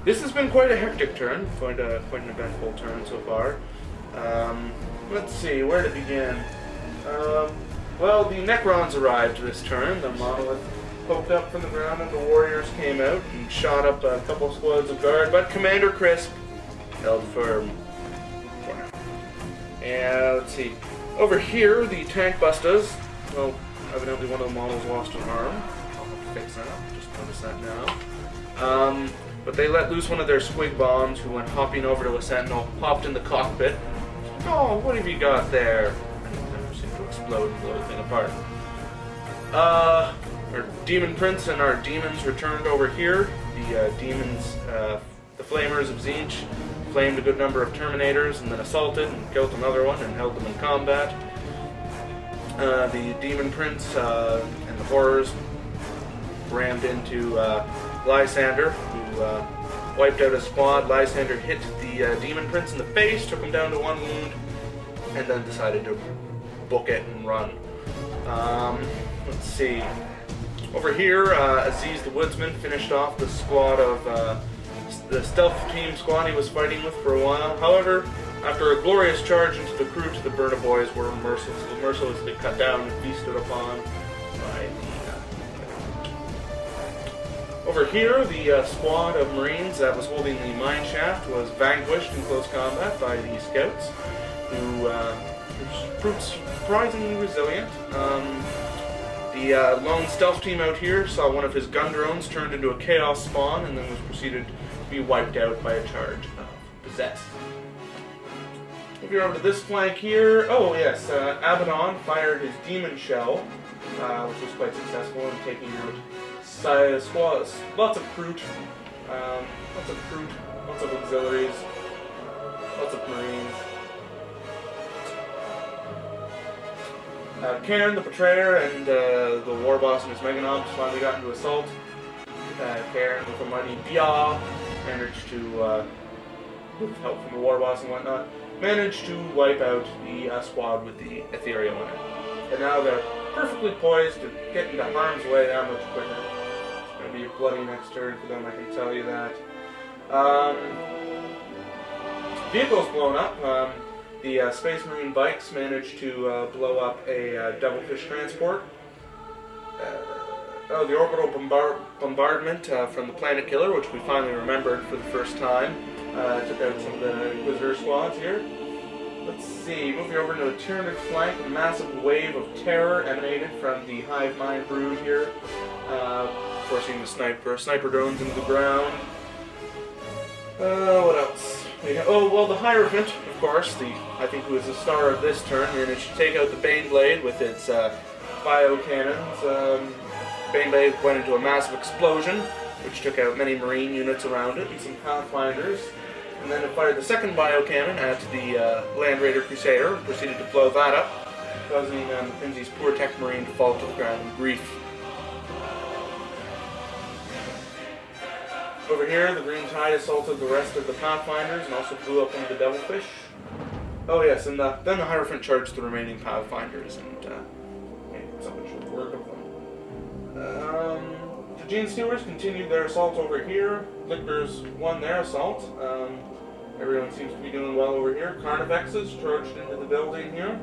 This has been quite a hectic turn, quite an eventful turn so far. Let's see, where to begin? Well, the Necrons arrived this turn. The monolith poked up from the ground and the warriors came out and shot up a couple squads of guard, but Commander Crisp held firm. And let's see, over here, the Tankbustas, well, evidently one of the models lost an arm. I'll have to fix that, just noticed that now. But they let loose one of their squig bombs, who went hopping over to a sentinel, hopped in the cockpit. Oh, what have you got there? And then proceeded to explode and blow the thing apart. Our Demon Prince and our demons returned over here. The demons, the Flamers of Tzeentch, flamed a good number of Terminators and then assaulted and killed another one and held them in combat. The Demon Prince and the Horrors rammed into Lysander, who wiped out a squad. Lysander hit the Demon Prince in the face, took him down to 1 wound, and then decided to book it and run. Let's see. Over here, Aziz the Woodsman finished off the squad of the stealth team squad he was fighting with for a while. However, after a glorious charge into the crew to the Burna Boyz were mercilessly cut down and feasted upon by Over here, the squad of Marines that was holding the mine shaft was vanquished in close combat by the scouts, who proved surprisingly resilient. The lone stealth team out here saw one of his gun drones turned into a chaos spawn and then was proceeded to be wiped out by a charge of Possess. Moving over to this flank here, oh yes, Abaddon fired his demon shell, which was quite successful in taking out squads, lots of Kroot, lots of auxiliaries, lots of Marines. Cairn, the Betrayer, and the Warboss and his Meganobs finally got into assault. Cairn, with a mighty Bia, managed to, with help from the Warboss and whatnot, managed to wipe out the squad with the Ethereal in it. And now they're perfectly poised to get into harm's way that much quicker. It's going to be a bloody next turn for them, I can tell you that. Vehicles blown up. The Space Marine bikes managed to blow up a Devilfish transport. The orbital bombardment from the Planet Killer, which we finally remembered for the first time, took out some of the Inquisitor squads here. Let's see, moving over to a Tyranid flank, a massive wave of terror emanated from the Hive Mind brood here, forcing the sniper drones into the ground. What else? Oh, well, the Hierophant, of course, I think who is the star of this turn, managed to take out the Baneblade with its bio-cannons. Baneblade went into a massive explosion, which took out many Marine units around it and some Pathfinders. And then it fired the second bio-cannon at the Land Raider Crusader and proceeded to blow that up, causing Mackenzie's poor tech Marine to fall to the ground in grief. Over here, the Green Tide assaulted the rest of the Pathfinders and also blew up one of the Devilfish. Oh yes, and then the Hierophant charged the remaining Pathfinders and made something short work of them. The Gene Stealers continued their assault over here. Lictors won their assault. Everyone seems to be doing well over here. Carnifexes charged into the building here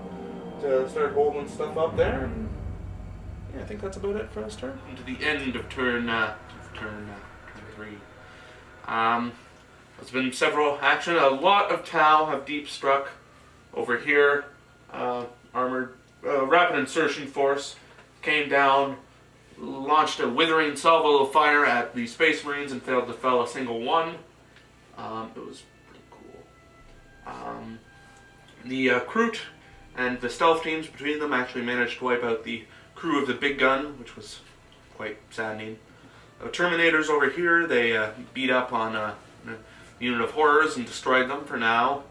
to start holding stuff up there. And yeah, I think that's about it for this turn. Into the end of turn 3. There's been several action. A lot of Tau have deep struck over here. Armored rapid insertion force came down, launched a withering salvo of fire at the Space Marines and failed to fell a single one. It was pretty cool. The Kroot and the stealth teams between them actually managed to wipe out the crew of the Big Gun, which was quite saddening. Terminators over here, they beat up on a unit of Horrors and destroyed them for now.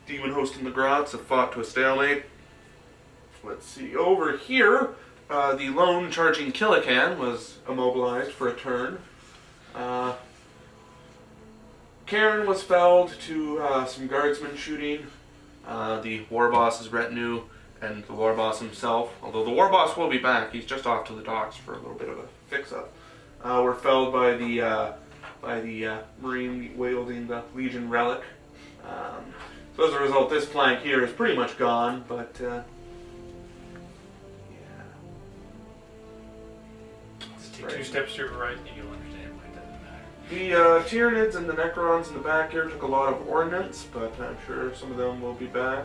Demon Host and the Grots have fought to a stalemate. Let's see, over here, the lone charging Killican was immobilized for a turn. Cairn was felled to some guardsmen shooting. The Warboss's retinue and the Warboss himself, although the Warboss will be back, he's just off to the docks for a little bit of a fix-up, were felled by the by the Marine wielding the Legion relic. So as a result, this flank here is pretty much gone, but yeah. Just take 2 steps to your right and you'll understand why it doesn't matter. The Tyranids and the Necrons in the back here took a lot of ordnance, but I'm sure some of them will be back.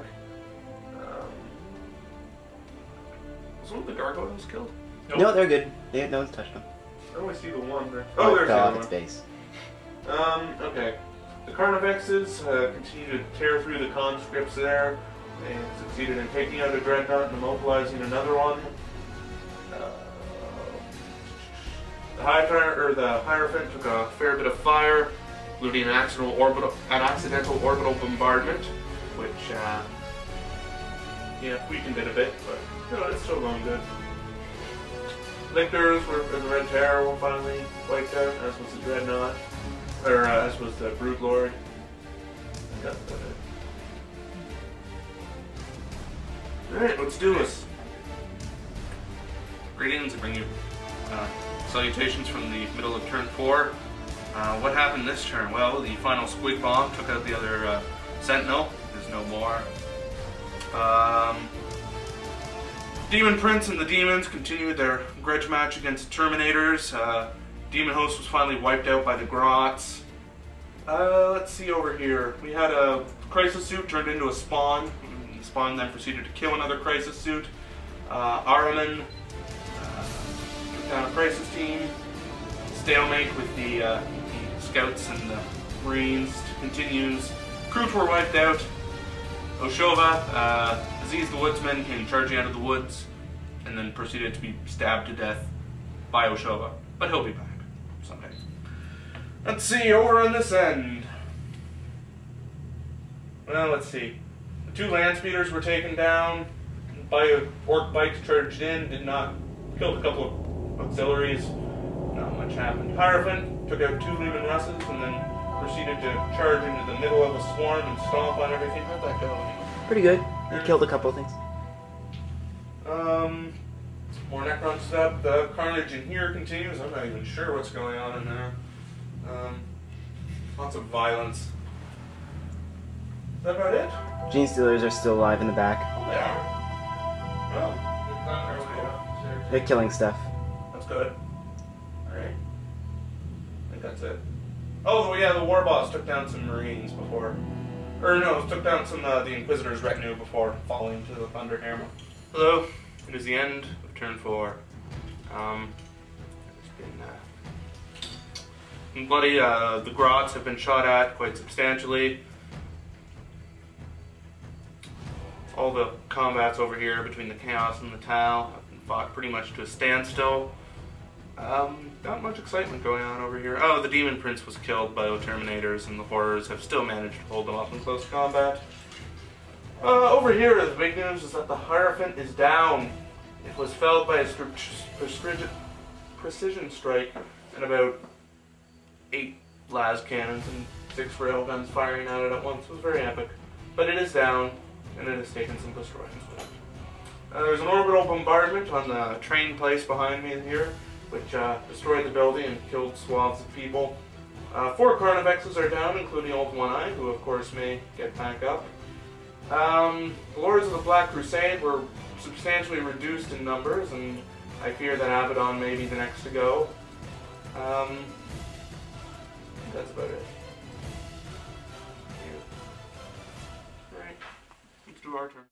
Was one of the gargoyles killed? Nope. No, they're good. No one's touched them. Oh, I see the one there. Oh, there's the other one. Base. Okay. The Carnivexes continue to tear through the conscripts there, and succeeded in taking out a dreadnought and immobilizing another one. The Hierophant took a fair bit of fire, including an accidental orbital bombardment, which yeah, weakened it a bit, but you know, it's still going good. Lictors and the Red Terror were finally wiped out, as was the Dreadnought, or as was the Broodlord. That's about it. Alright, let's do this. Greetings, I bring you salutations from the middle of turn 4. What happened this turn? Well, the final Squig bomb took out the other Sentinel. There's no more. Demon Prince and the Demons continued their grudge match against Terminators. Demon Host was finally wiped out by the Grots. Let's see over here. We had a Crisis Suit turned into a Spawn. The Spawn then proceeded to kill another Crisis Suit. Ahriman took down a Crisis Team. Stalemate with the Scouts and the Marines continues. Crews were wiped out. Oshova, Aziz the Woodsman came charging out of the woods and then proceeded to be stabbed to death by Oshova. But he'll be back someday. Let's see, over on this end. Well, let's see. The 2 land speeders were taken down by a orc bike charged in, killed a couple of auxiliaries. Not much happened. Hierophant took out 2 Leman Russes and then proceeded to charge into the middle of a swarm and stomp on everything. How'd that go? Pretty good. He killed a couple of things. More Necron stuff. The carnage in here continues. I'm not even sure what's going on in there. Lots of violence. Is that about it? Gene Stealers are still alive in the back. Oh, they are. Well, that's cool. They're killing stuff. That's good. Alright. I think that's it. Oh, yeah, the Warboss took down some Marines before. Or no, took down some the Inquisitor's retinue before falling to the Thunder Hammer. Hello, it is the end of turn 4. It's been bloody. The Grots have been shot at quite substantially. All the combats over here between the Chaos and the Tau have been fought pretty much to a standstill. Not much excitement going on over here. Oh, the Demon Prince was killed by the Terminators, and the Horrors have still managed to hold them up in close combat. Over here, the big news is that the Hierophant is down. It was felled by a precision strike and about 8 las cannons and 6 railguns firing at it at once. It was very epic. But it is down, and it has taken some destroying. There's an orbital bombardment on the train place behind me here, which destroyed the building and killed swaths of people. 4 Carnivexes are down, including Old One-Eye, who of course may get back up. The Lords of the Black Crusade were substantially reduced in numbers, and I fear that Abaddon may be the next to go. That's about it. Alright, let's do our turn.